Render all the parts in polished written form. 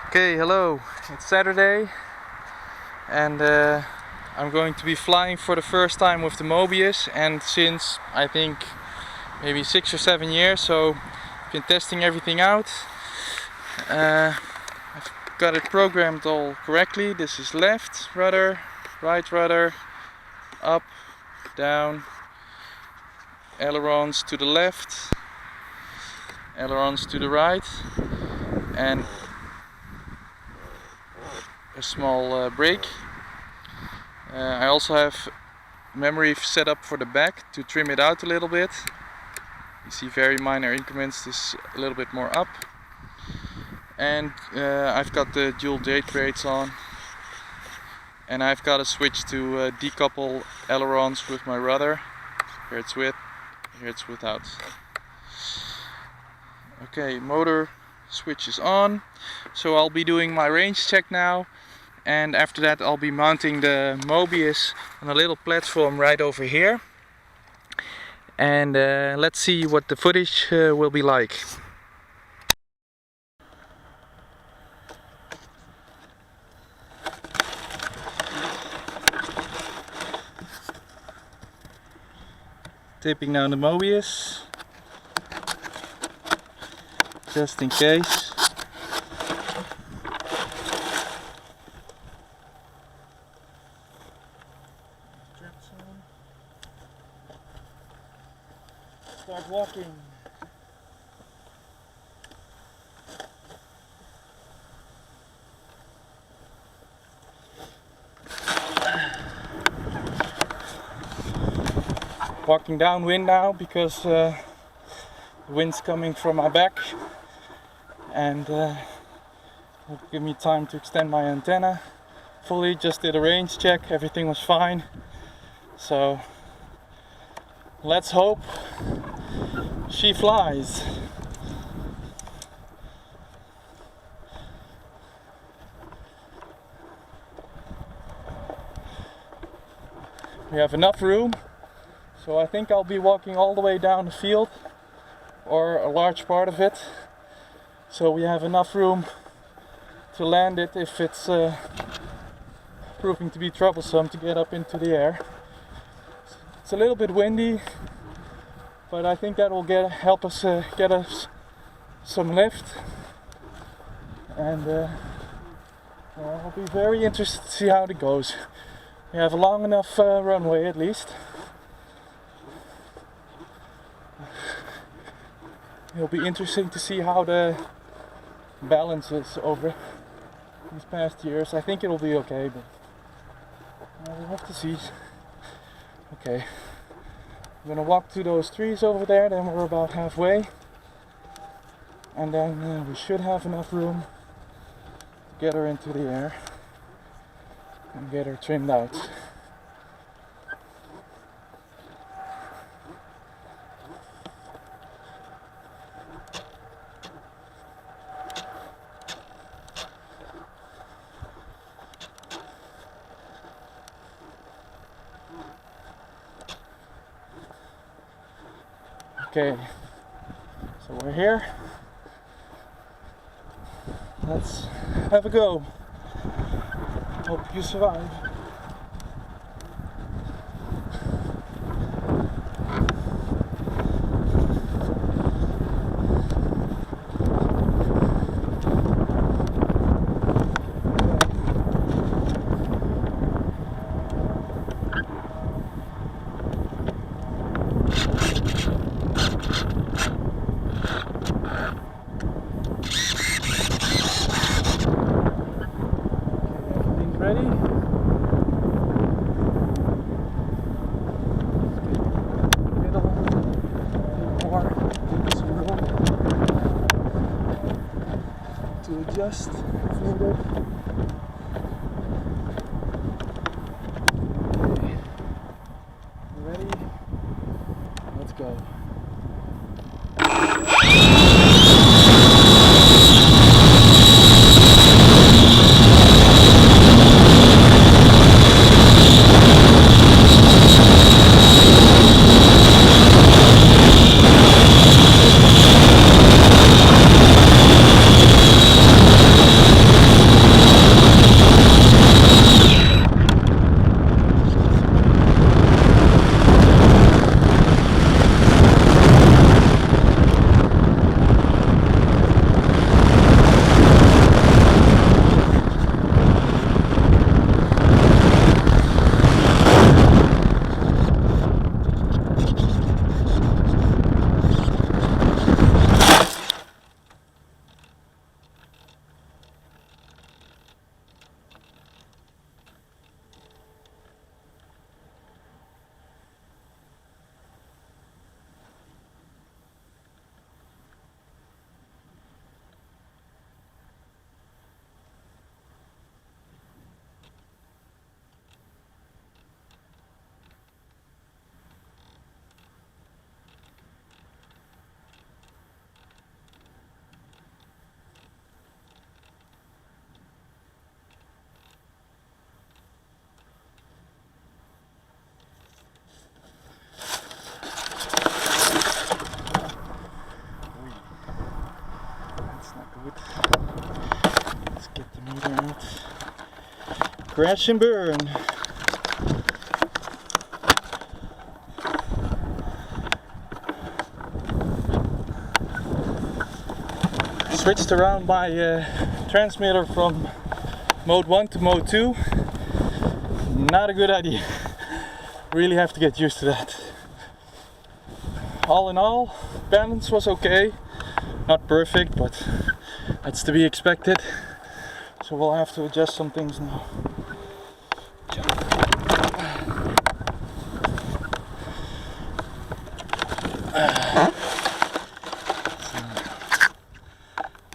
Okay, hello. It's Saturday and I'm going to be flying for the first time with the Mobius, and since I think maybe 6 or 7 years, so I've been testing everything out. I've got it programmed all correctly. This is left rudder, right rudder, up, down, ailerons to the left, ailerons to the right, and a small brake. I also have memory set up for the back to trim it out a little bit. You see very minor increments, this a little bit more up. And I've got the dual date brakes on. And I've got a switch to decouple ailerons with my rudder. Here it's with, here it's without. Okay, motor switch is on. So I'll be doing my range check now. And after that I'll be mounting the Mobius on a little platform right over here. And let's see what the footage will be like. Taping down the Mobius, just in case. Start walking. Walking downwind now because the wind's coming from my back, and it'll give me time to extend my antenna fully. Just did a range check, everything was fine, so let's hope she flies. We have enough room, so I think I'll be walking all the way down the field, or a large part of it, so we have enough room to land it if it's proving to be troublesome to get up into the air. It's a little bit windy, but I think that will help us get us some lift, and I'll be very interested to see how it goes. We have a long enough runway at least. It'll be interesting to see how the balance is over these past years. I think it'll be okay, but we'll have to see. Okay, I'm gonna walk to those trees over there, then we're about halfway, and then we should have enough room to get her into the air and get her trimmed out. Okay, so we're here. Let's have a go. Hope you survive. Ready? Middle, more, some room to adjust if needed. Okay, ready? Let's go. Crash and burn. Switched around my transmitter from mode 1 to mode 2. Not a good idea. Really have to get used to that. All in all, balance was okay. Not perfect, but that's to be expected. So we'll have to adjust some things now.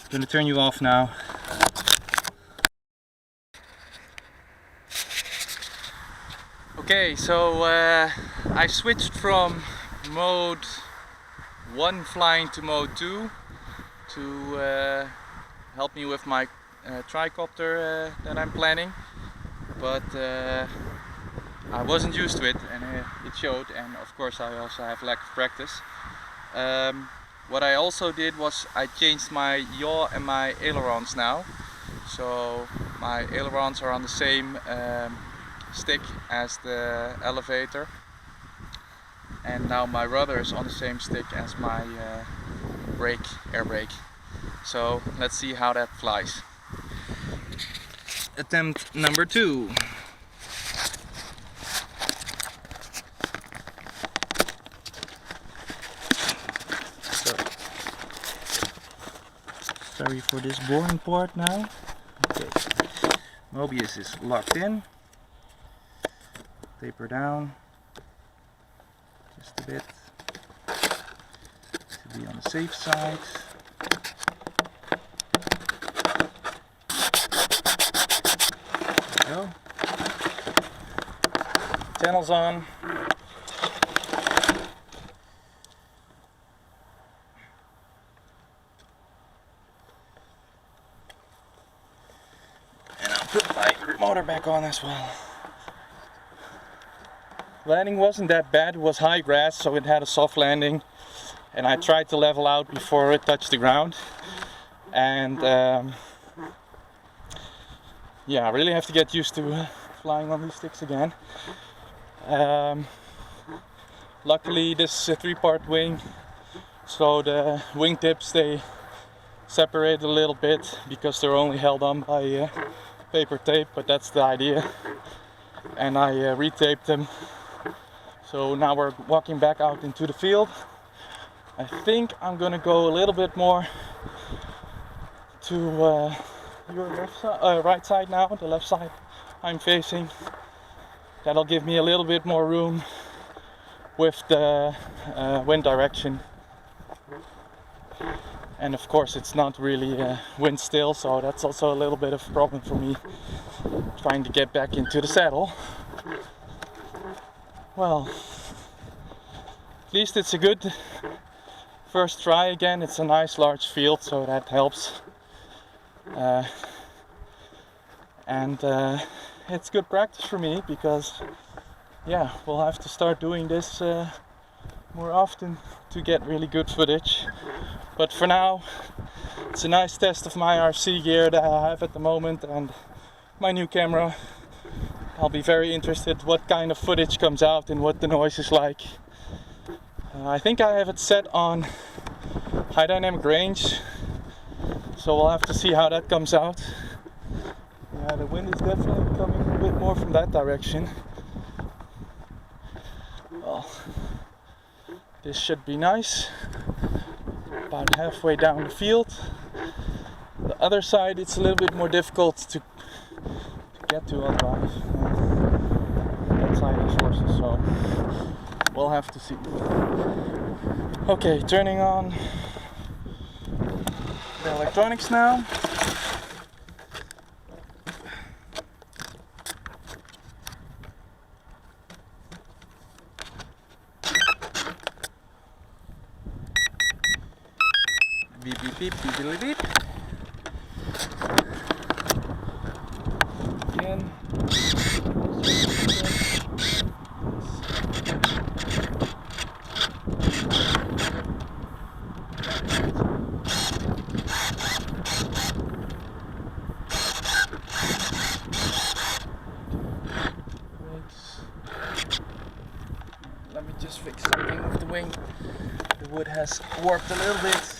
I'm gonna turn you off now. Okay, so I switched from mode 1 flying to mode 2 to help me with my tricopter that I'm planning, but I wasn't used to it, and it showed, and of course I also have lack of practice. What I also did was I changed my yaw and my ailerons now. So my ailerons are on the same stick as the elevator, and now my rudder is on the same stick as my air brake. So let's see how that flies. Attempt number 2. Sorry for this boring part now. Okay, Mobius is locked in. Taper down just a bit to be on the safe side. There we go. Channels on. Put my motor back on as well. Landing wasn't that bad, it was high grass, so it had a soft landing, and I tried to level out before it touched the ground. And yeah, I really have to get used to flying on these sticks again. Luckily this is a 3-part wing, so the wingtips, they separate a little bit because they're only held on by paper tape, but that's the idea. And I retaped them. So now we're walking back out into the field. I think I'm gonna go a little bit more to your right side now, the left side I'm facing. That'll give me a little bit more room with the wind direction. And of course it's not really wind still, so that's also a little bit of a problem for me trying to get back into the saddle. Well, at least it's a good first try again. It's a nice large field, so that helps. And it's good practice for me because, yeah, we'll have to start doing this more often to get really good footage. But for now, it's a nice test of my RC gear that I have at the moment and my new camera. I'll be very interested what kind of footage comes out and what the noise is like. I think I have it set on high dynamic range, so we'll have to see how that comes out. Yeah, the wind is definitely coming a bit more from that direction. Well, this should be nice. About halfway down the field. The other side, it's a little bit more difficult to get to otherwise. That side has horses, so we'll have to see. Okay, turning on the electronics now. Beep beep beep beep beep beep. Again. warped a little bit.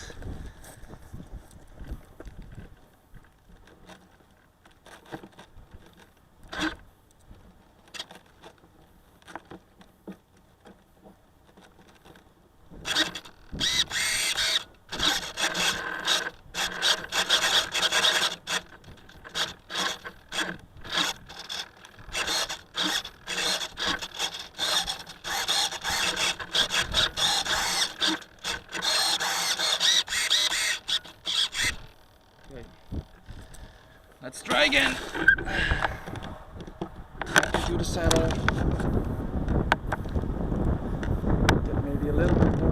Okay. Let's try again. Do the saddle. Get maybe a little bit more.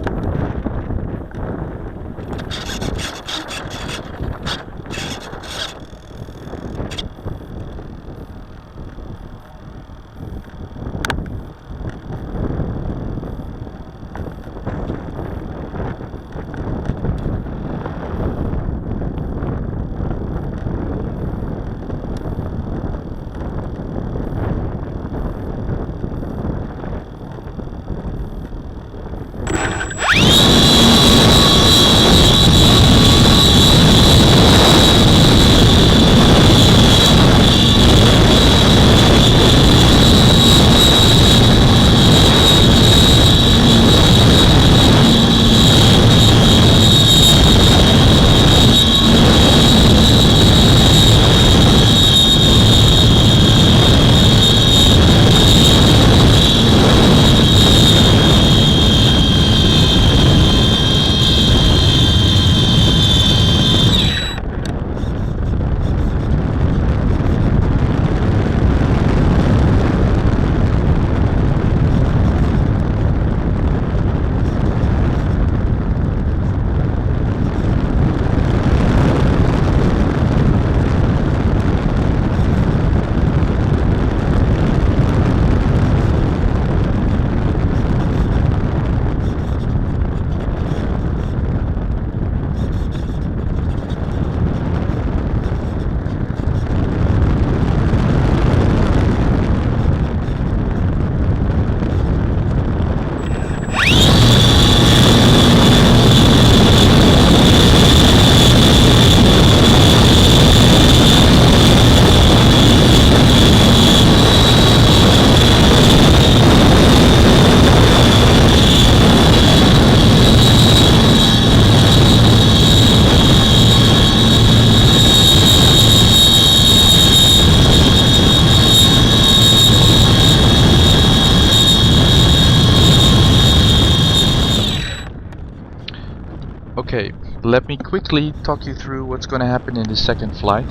Okay, let me quickly talk you through what's going to happen in the second flight.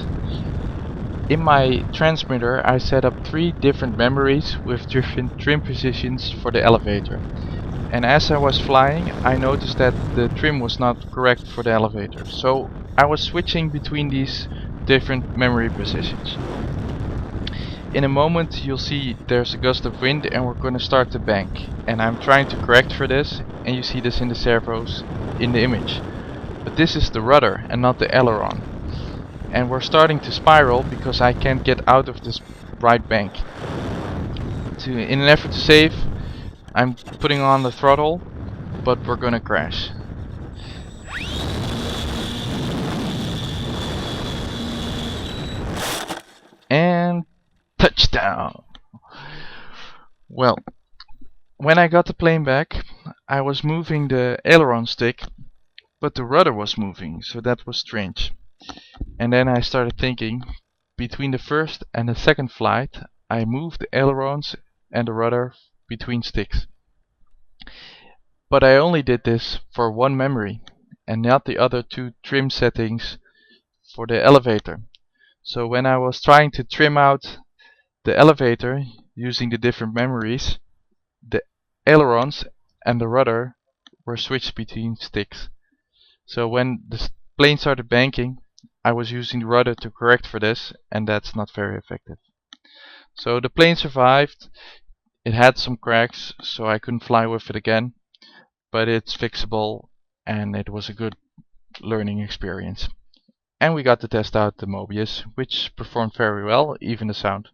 In my transmitter I set up 3 different memories with different trim positions for the elevator. And as I was flying I noticed that the trim was not correct for the elevator. So I was switching between these different memory positions. In a moment you'll see there's a gust of wind and we're going to start to bank. And I'm trying to correct for this, and you see this in the servos in the image. But this is the rudder and not the aileron. And we're starting to spiral because I can't get out of this right bank. In an effort to save, I'm putting on the throttle, but we're gonna crash. And touchdown! Well, when I got the plane back, I was moving the aileron stick, but the rudder was moving, so that was strange. And then I started thinking, between the first and the second flight, I moved the ailerons and the rudder between sticks. But I only did this for one memory, and not the other 2 trim settings for the elevator. So when I was trying to trim out the elevator using the different memories, the ailerons and the rudder were switched between sticks. So when the plane started banking, I was using the rudder to correct for this, and that's not very effective. So the plane survived. It had some cracks, so I couldn't fly with it again, but it's fixable and it was a good learning experience. And we got to test out the Mobius, which performed very well, even the sound.